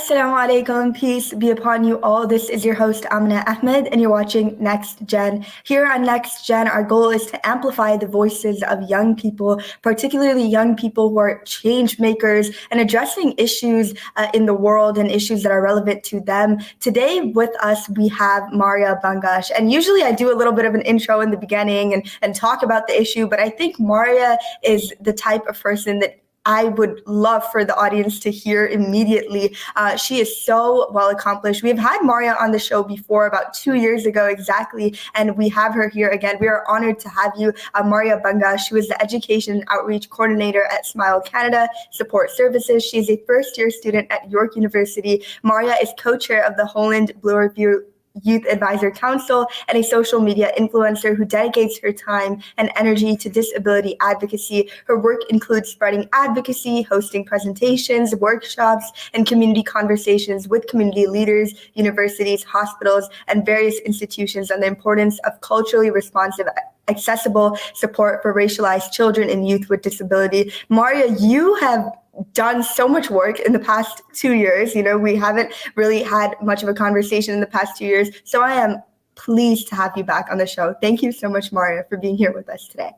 Assalamu alaikum, peace be upon you all. This is your host Amina Ahmed and you're watching Next Gen. Here on Next Gen, our goal is to amplify the voices of young people, particularly young people who are change makers and addressing issues in the world and issues that are relevant to them. Today with us, we have Marya Bangash. And usually I do a little bit of an intro in the beginning and talk about the issue, but I think Marya is the type of person that I would love for the audience to hear immediately. She is so well accomplished. We've had Marya on the show before, about 2 years ago exactly, and we have her here again. We are honored to have you, Marya Bangash, who is the Education and Outreach Coordinator at Smile Canada Support Services. She is a first-year student at York University. Marya is co-chair of the Holland Bloorview Youth Advisor Council and a social media influencer who dedicates her time and energy to disability advocacy. Her work includes spreading advocacy, hosting presentations, workshops, and community conversations with community leaders, universities, hospitals, and various institutions on the importance of culturally responsive accessible support for racialized children and youth with disability. Marya, you have done so much work in the past 2 years. You know, we haven't really had much of a conversation in the past 2 years. So I am pleased to have you back on the show. Thank you so much, Marya, for being here with us today.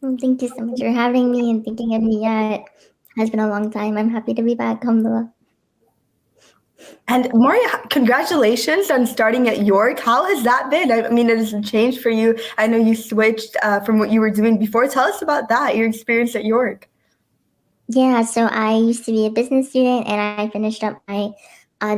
Well, thank you so much for having me and thinking of me. It has been a long time. I'm happy to be back. Alhamdulillah. And Marya, congratulations on starting at York. How has that been? I mean, it has changed for you. I know you switched from what you were doing before. Tell us about that, your experience at York. Yeah, so I used to be a business student and I finished up my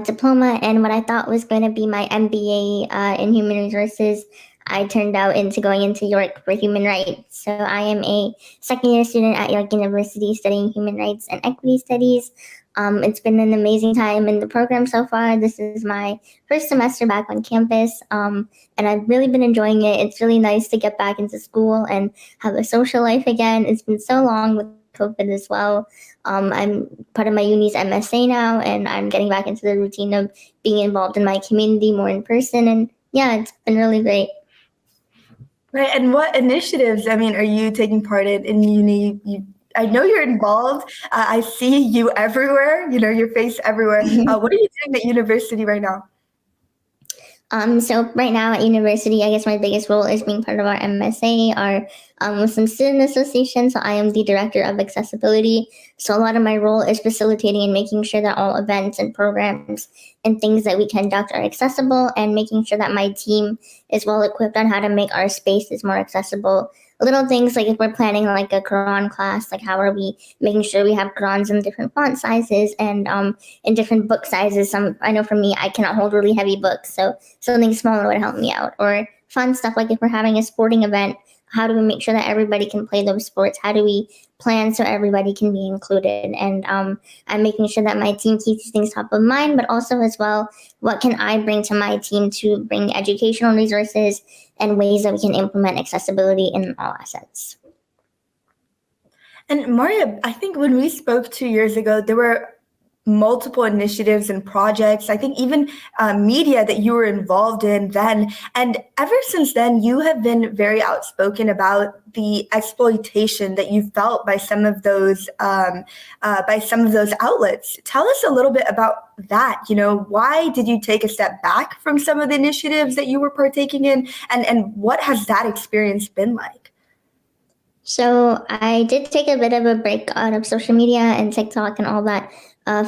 diploma, and what I thought was going to be my MBA in human resources, I turned out into going into York for human rights. So I am a second year student at York University studying human rights and equity studies. It's been an amazing time in the program so far. This is my first semester back on campus, and I've really been enjoying it. It's really nice to get back into school and have a social life again. It's been so long with COVID as well. I'm part of my uni's MSA now, and I'm getting back into the routine of being involved in my community more in person. And yeah, it's been really great. Right. And what initiatives, I mean, are you taking part in uni? I know you're involved. I see you everywhere, you know, your face everywhere. What are you doing at university right now? So right now at university, I guess my biggest role is being part of our MSA, our Muslim Student Association. So I am the director of accessibility. So a lot of my role is facilitating and making sure that all events and programs and things that we conduct are accessible, and making sure that my team is well equipped on how to make our spaces more accessible. Little things like if we're planning like a Quran class, like how are we making sure we have Qurans in different font sizes and in different book sizes. I know for me, I cannot hold really heavy books, so something smaller would help me out. Or fun stuff like if we're having a sporting event, how do we make sure that everybody can play those sports? How do we plan so everybody can be included? And I'm making sure that my team keeps things top of mind, but also as well, what can I bring to my team to bring educational resources and ways that we can implement accessibility in all assets. And Marya, I think when we spoke 2 years ago, there were multiple initiatives and projects, I think even media that you were involved in then. And ever since then, you have been very outspoken about the exploitation that you felt by some of those outlets. Tell us a little bit about that. You know, why did you take a step back from some of the initiatives that you were partaking in? And what has that experience been like? So I did take a bit of a break out of social media and TikTok and all that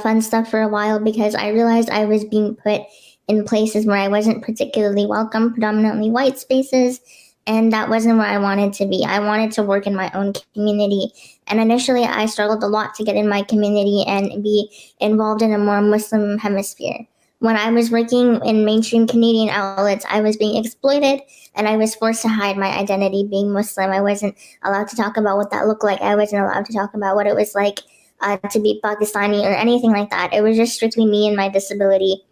fun stuff for a while, because I realized I was being put in places where I wasn't particularly welcome, predominantly white spaces, and that wasn't where I wanted to be. I wanted to work in my own community, and initially I struggled a lot to get in my community and be involved in a more Muslim hemisphere. When I was working in mainstream Canadian outlets, I was being exploited and I was forced to hide my identity being Muslim. I wasn't allowed to talk about what that looked like. I wasn't allowed to talk about what it was like to be Pakistani or anything like that. It was just strictly me and my disability.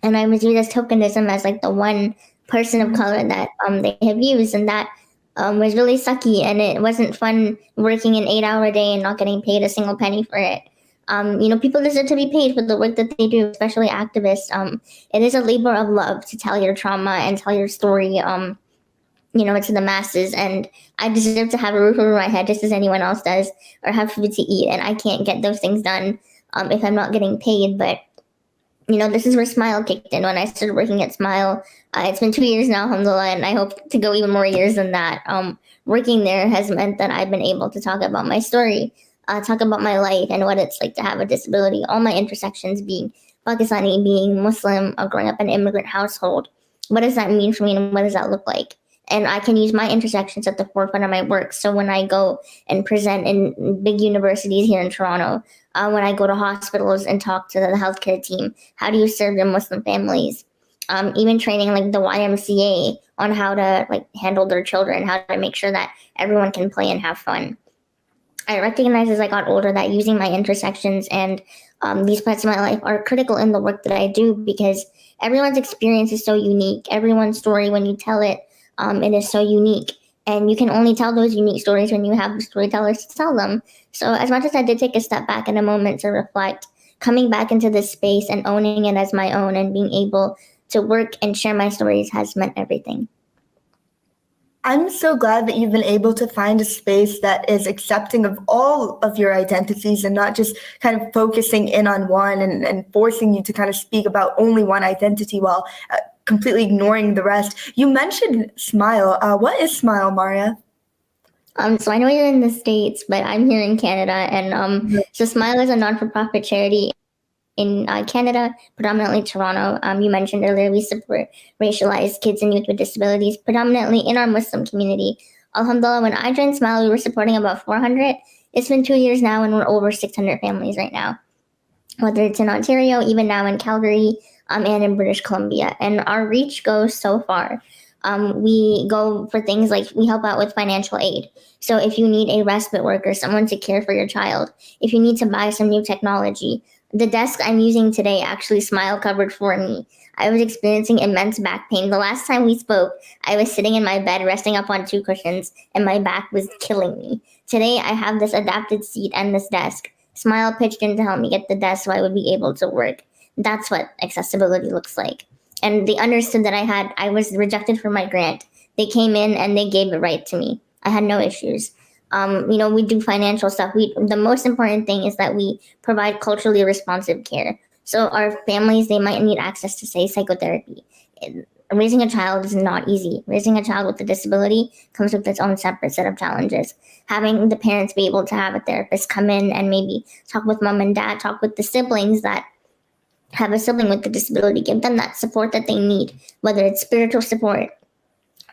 And I was used as tokenism, as like the one person of color that they have used. And that was really sucky. And it wasn't fun working an 8-hour day and not getting paid a single penny for it. People deserve to be paid for the work that they do, especially activists. It is a labor of love to tell your trauma and tell your story, to the masses. And I deserve to have a roof over my head just as anyone else does, or have food to eat. And I can't get those things done if I'm not getting paid. But this is where Smile kicked in when I started working at Smile. It's been 2 years now, alhamdulillah, and I hope to go even more years than that. Working there has meant that I've been able to talk about my story, talk about my life and what it's like to have a disability, all my intersections, being Pakistani, being Muslim, growing up in an immigrant household. What does that mean for me and what does that look like? And I can use my intersections at the forefront of my work. So when I go and present in big universities here in Toronto, when I go to hospitals and talk to the healthcare team, how do you serve the Muslim families? Even training like the YMCA on how to like handle their children, how to make sure that everyone can play and have fun. I recognized as I got older that using my intersections and these parts of my life are critical in the work that I do, because everyone's experience is so unique. Everyone's story, when you tell it, it is so unique. And you can only tell those unique stories when you have storytellers to tell them. So as much as I did take a step back in a moment to reflect, coming back into this space and owning it as my own and being able to work and share my stories has meant everything. I'm so glad that you've been able to find a space that is accepting of all of your identities and not just kind of focusing in on one and forcing you to kind of speak about only one identity while completely ignoring the rest. You mentioned Smile. What is Smile, Marya? So I know you're in the States, but I'm here in Canada. And so Smile is a non-for-profit charity in Canada, predominantly Toronto. You mentioned earlier we support racialized kids and youth with disabilities, predominantly in our Muslim community. Alhamdulillah, when I joined Smile, we were supporting about 400. It's been 2 years now, and we're over 600 families right now, whether it's in Ontario, even now in Calgary, and in British Columbia. And our reach goes so far. We go for things like we help out with financial aid. So if you need a respite worker, someone to care for your child, if you need to buy some new technology, the desk I'm using today actually Smile covered for me. I was experiencing immense back pain. The last time we spoke, I was sitting in my bed resting up on 2 cushions and my back was killing me. Today, I have this adapted seat and this desk. Smile pitched in to help me get the desk so I would be able to work. That's what accessibility looks like. And they understood that I was rejected for my grant. They came in and they gave it right to me. I had no issues. We do financial stuff. The most important thing is that we provide culturally responsive care. So our families, they might need access to, say, psychotherapy. Raising a child is not easy. Raising a child with a disability comes with its own separate set of challenges. Having the parents be able to have a therapist come in and maybe talk with mom and dad, talk with the siblings that have a sibling with a disability, give them that support that they need, whether it's spiritual support,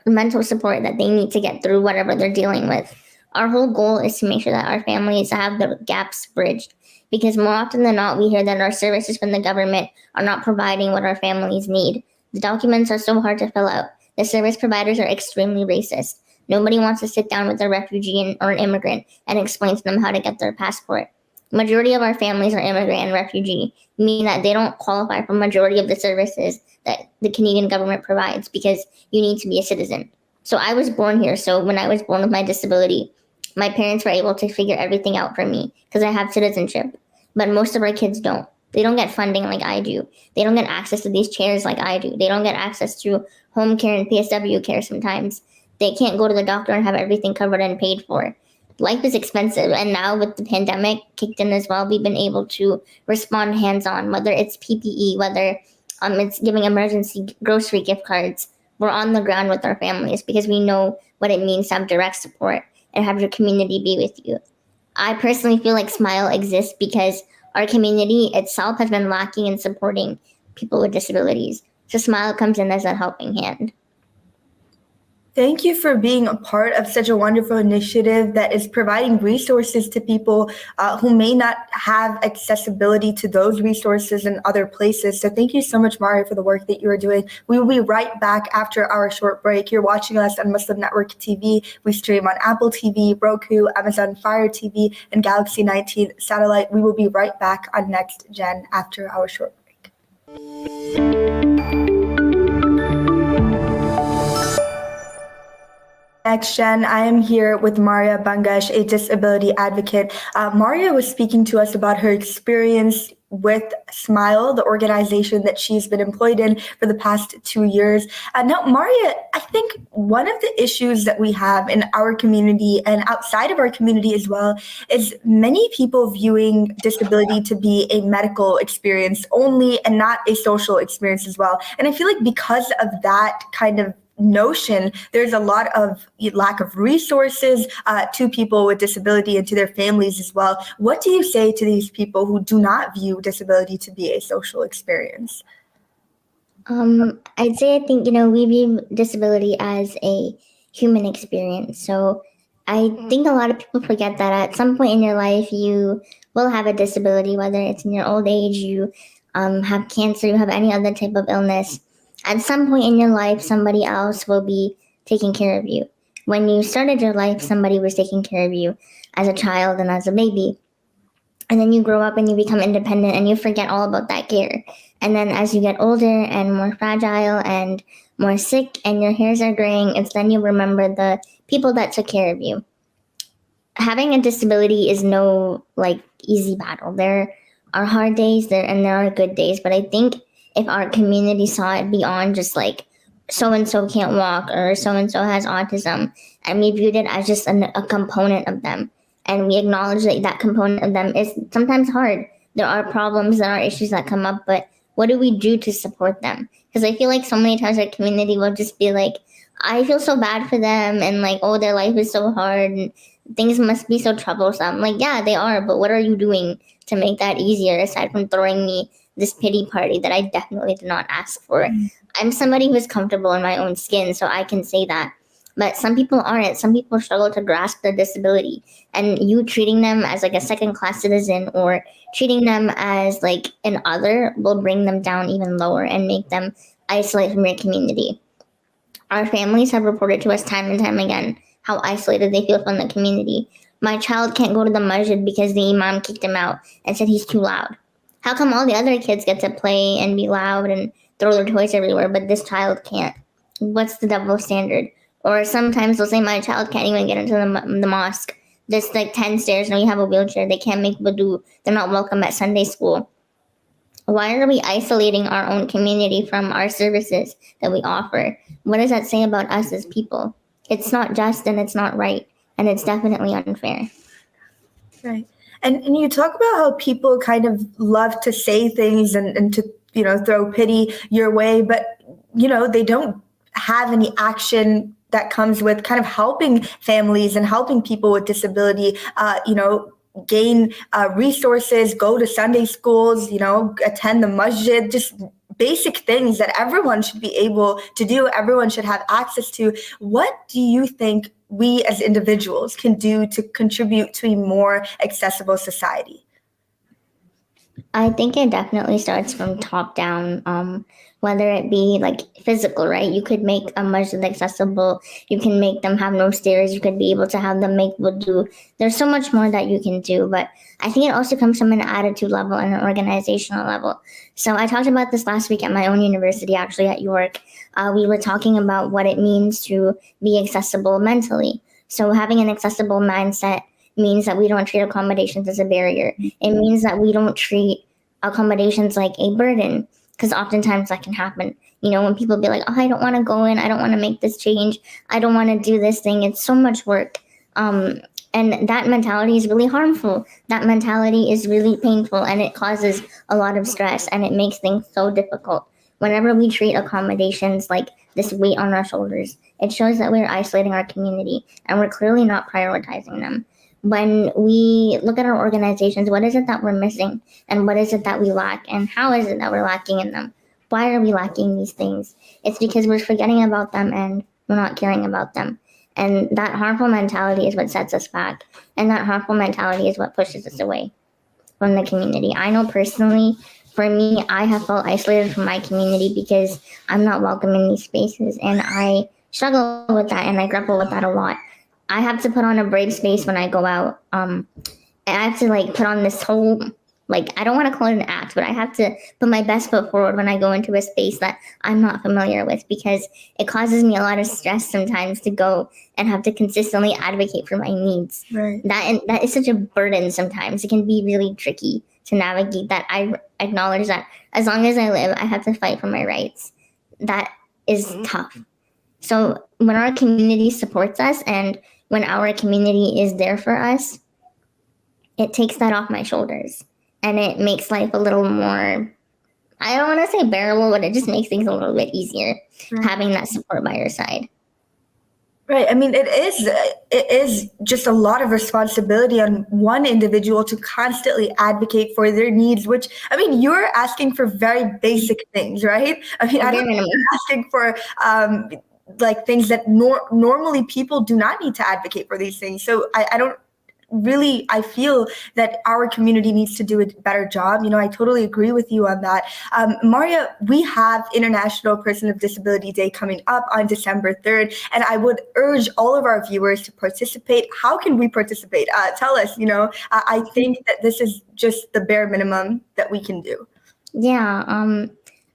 mental support that they need to get through whatever they're dealing with. Our whole goal is to make sure that our families have the gaps bridged, because more often than not, we hear that our services from the government are not providing what our families need. The documents are so hard to fill out. The service providers are extremely racist. Nobody wants to sit down with a refugee or an immigrant and explain to them how to get their passport. Majority of our families are immigrant and refugee, meaning that they don't qualify for majority of the services that the Canadian government provides, because you need to be a citizen. So I was born here. So when I was born with my disability, my parents were able to figure everything out for me because I have citizenship. But most of our kids don't. They don't get funding like I do. They don't get access to these chairs like I do. They don't get access to home care and PSW care sometimes. They can't go to the doctor and have everything covered and paid for. Life is expensive. And now with the pandemic kicked in as well, we've been able to respond hands-on, whether it's PPE, whether it's giving emergency grocery gift cards. We're on the ground with our families because we know what it means to have direct support and have your community be with you. I personally feel like Smile exists because our community itself has been lacking in supporting people with disabilities. So Smile comes in as a helping hand. Thank you for being a part of such a wonderful initiative that is providing resources to people who may not have accessibility to those resources in other places. So thank you so much, Marya, for the work that you are doing. We will be right back after our short break. You're watching us on Muslim Network TV. We stream on Apple TV, Roku, Amazon Fire TV, and Galaxy 19 satellite. We will be right back on Next Gen after our short break. Next Gen. I am here with Marya Bangash, a disability advocate. Marya was speaking to us about her experience with Smile, the organization that she's been employed in for the past 2 years. Now, Marya, I think one of the issues that we have in our community and outside of our community as well is many people viewing disability to be a medical experience only and not a social experience as well. And I feel like because of that kind of notion, there's a lot of lack of resources to people with disability and to their families as well. What do you say to these people who do not view disability to be a social experience? I'd say I think, we view disability as a human experience. So I think a lot of people forget that at some point in your life, you will have a disability, whether it's in your old age, you have cancer, you have any other type of illness. At some point in your life, somebody else will be taking care of you. When you started your life, somebody was taking care of you as a child and as a baby. And then you grow up and you become independent and you forget all about that care. And then as you get older and more fragile and more sick and your hairs are graying, it's then you remember the people that took care of you. Having a disability is no easy battle. There are hard days there and there are good days, but I think if our community saw it beyond just so and so can't walk or so and so has autism, and we viewed it as just a component of them, and we acknowledge that that component of them is sometimes hard. There are problems, there are issues that come up, but what do we do to support them? Because I feel like so many times our community will just be like, I feel so bad for them, and oh, their life is so hard and things must be so troublesome. Yeah, they are, but what are you doing to make that easier aside from throwing me this pity party that I definitely did not ask for? I'm somebody who's comfortable in my own skin, so I can say that. But some people aren't. Some people struggle to grasp their disability. And you treating them as a second class citizen or treating them as an other will bring them down even lower and make them isolate from your community. Our families have reported to us time and time again how isolated they feel from the community. My child can't go to the masjid because the imam kicked him out and said he's too loud. How come all the other kids get to play and be loud and throw their toys everywhere, but this child can't? What's the double standard? Or sometimes they'll say my child can't even get into the mosque. There's 10 stairs, and you have a wheelchair. They can't make wudu. They're not welcome at Sunday school. Why are we isolating our own community from our services that we offer? What does that say about us as people? It's not just and it's not right, and it's definitely unfair. Right. And you talk about how people kind of love to say things and to, throw pity your way, but, they don't have any action that comes with kind of helping families and helping people with disability, gain resources, go to Sunday schools, attend the masjid, just basic things that everyone should be able to do, everyone should have access to. What do you think we as individuals can do to contribute to a more accessible society? I think it definitely starts from top down, whether it be physical, right? You could make a masjid accessible. You can make them have no stairs. You could be able to have them make wudu. There's so much more that you can do, but I think it also comes from an attitude level and an organizational level. So I talked about this last week at my own university, actually at York. We were talking about what it means to be accessible mentally. So having an accessible mindset means that we don't treat accommodations as a barrier. It means that we don't treat accommodations like a burden, because oftentimes that can happen. When people be like, oh, I don't want to go in, I don't want to make this change, I don't want to do this thing, it's so much work. And that mentality is really harmful. That mentality is really painful, and it causes a lot of stress, and it makes things so difficult. Whenever we treat accommodations like this weight on our shoulders, it shows that we're isolating our community and we're clearly not prioritizing them. When we look at our organizations, what is it that we're missing, and what is it that we lack, and how is it that we're lacking in them? Why are we lacking these things? It's because we're forgetting about them and we're not caring about them. And that harmful mentality is what sets us back. And that harmful mentality is what pushes us away from the community. I know personally, for me, I have felt isolated from my community because I'm not welcome in these spaces. And I struggle with that and I grapple with that a lot. I have to put on a brave space when I go out. And I have to put on this whole Like, I don't want to call it an act, but I have to put my best foot forward when I go into a space that I'm not familiar with, because it causes me a lot of stress sometimes to go and have to consistently advocate for my needs. Right. That is such a burden sometimes. It can be really tricky to navigate that. I acknowledge that as long as I live, I have to fight for my rights. That is tough. So when our community supports us and when our community is there for us, it takes that off my shoulders and it makes life a little more, I don't want to say bearable, but it just makes things a little bit easier having that support by your side. Right. I mean, it is just a lot of responsibility on one individual to constantly advocate for their needs, which, I mean, you're asking for very basic things, right? I mean, I don't think you're asking for like things that normally people do not need to advocate for these things. So I feel that our community needs to do a better job. I totally agree with you on that. Marya, we have International Person with Disability Day coming up on December 3rd, and I would urge all of our viewers to participate. How can we participate? Tell us, I think that this is just the bare minimum that we can do. Yeah,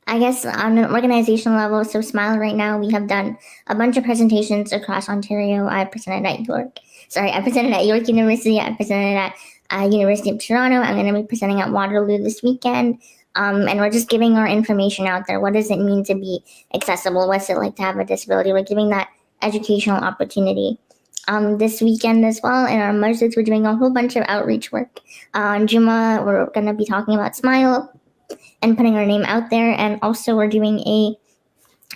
I guess on an organizational level, so Smile right now, we have done a bunch of presentations across Ontario. I presented at York University. I presented at University of Toronto. I'm going to be presenting at Waterloo this weekend. And we're just giving our information out there. What does it mean to be accessible? What's it like to have a disability? We're giving that educational opportunity. This weekend as well, in our masjids, we're doing a whole bunch of outreach work. On Juma, we're going to be talking about Smile and putting our name out there. And also we're doing a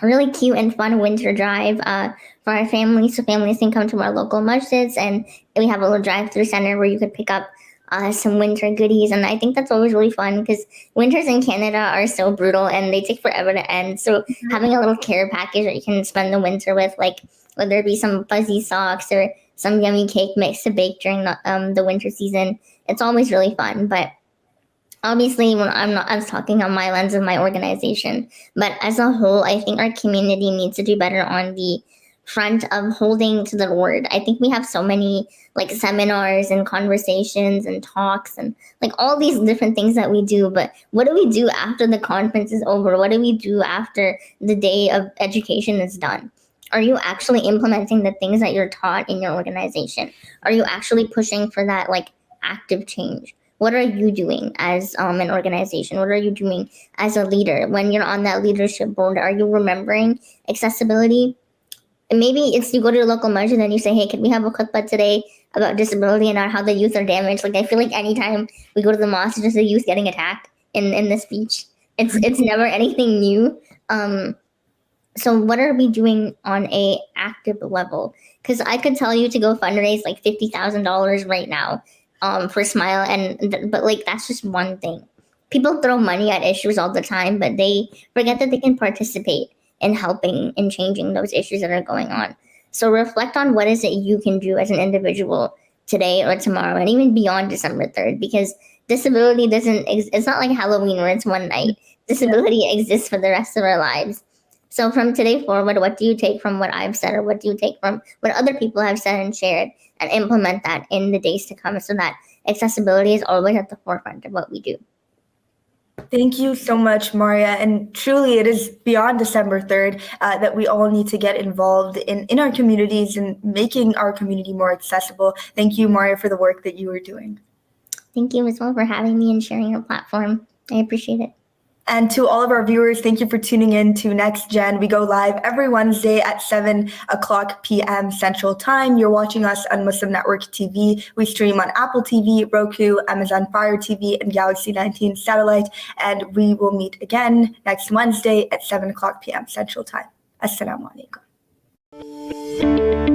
really cute and fun winter drive for our families. So families can come to our local masjids, and we have a little drive-through center where you could pick up some winter goodies. And I think that's always really fun because winters in Canada are so brutal and they take forever to end. So having a little care package that you can spend the winter with, like whether it be some fuzzy socks or some yummy cake mix to bake during the winter season, it's always really fun. But obviously, when I was talking on my lens of my organization, but as a whole, I think our community needs to do better on the front of holding to the word. I think we have so many like seminars and conversations and talks and like all these different things that we do, but what do we do after the conference is over? What do we do after the day of education is done? Are you actually implementing the things that you're taught in your organization? Are you actually pushing for that like active change? What are you doing as an organization? What are you doing as a leader? When you're on that leadership board, are you remembering accessibility? And maybe it's you go to your local masjid and you say, hey, can we have a khutbah today about disability and how the youth are damaged? Like, I feel like anytime we go to the mosque, it's just the youth getting attacked in the speech. It's never anything new. So what are we doing on a active level? Because I could tell you to go fundraise like $50,000 right now for Smile, but like that's just one thing. People throw money at issues all the time, but they forget that they can participate in helping and changing those issues that are going on. So reflect on what is it you can do as an individual today or tomorrow and even beyond December 3rd, because disability it's not like Halloween where it's one night. Disability exists for the rest of our lives. So from today forward, what do you take from what I've said, or what do you take from what other people have said and shared, and implement that in the days to come so that accessibility is always at the forefront of what we do? Thank you so much, Marya. And truly, it is beyond December 3rd that we all need to get involved in our communities and making our community more accessible. Thank you, Marya, for the work that you are doing. Thank you as well for having me and sharing your platform. I appreciate it. And to all of our viewers, thank you for tuning in to Next Gen. We go live every Wednesday at 7 o'clock p.m. Central Time. You're watching us on Muslim Network TV. We stream on Apple TV, Roku, Amazon Fire TV, and Galaxy 19 satellite. And we will meet again next Wednesday at 7 o'clock p.m. Central Time. Assalamu alaikum.